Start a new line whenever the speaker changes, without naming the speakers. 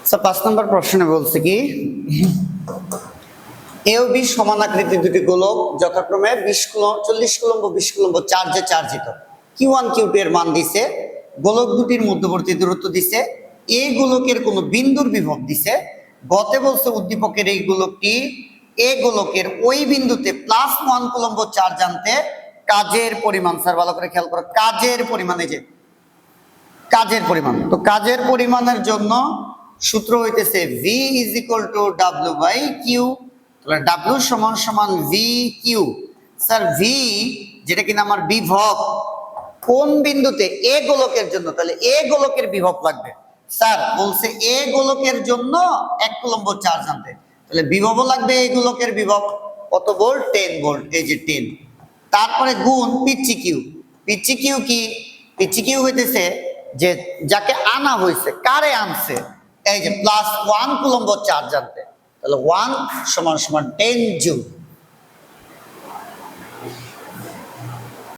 আচ্ছা 5 নম্বর প্রশ্নে বলছে কি এ ও বি সমান আকৃতির দুটি গোলক যথাক্রমে 20 কুলম্ব 40 কুলম্ব 20 কুলম্ব চার্জে চার্জিত Q1 Q2 এর মান দিছে, গোলক দুটির মধ্যবর্তী দূরত্ব দিছে, এই গোলকের কোন বিন্দুর বিভব দিছে। গতে বলছে উদ্দীপকের এই গোলকটি এ গোলকের ওই বিন্দুতে +1 কুলম্ব চার্জ আনতে কাজের পরিমাণ, স্যার ভালো করে খেয়াল করো, কাজের পরিমাণে যে কাজের পরিমাণ, তো কাজের পরিমাণের জন্য সূত্র হইতেছে V = W/Q। তাহলে W = VQ। স্যার V যেটা কিনা আমার বিভব কোন বিন্দুতে এ গোলকের জন্য, তাহলে এ গোলকের বিভব লাগবে। স্যার বলছে এ গোলকের জন্য 1 কুলম্ব চার্জ আনতে, তাহলে বিভব লাগবে এই গোলকের বিভব কত ভোল্ট, 10 ভোল্ট, এই যে 10। তারপরে গুণ পিচি কিউ। পিচি কিউ কি? পিচি কিউ হইতেছে যে যাকে আনা হয়েছে, কারে আনছে, এই যে +1 কুলম্ব চার্জ আনতে, তাহলে 1 = 10 জুল।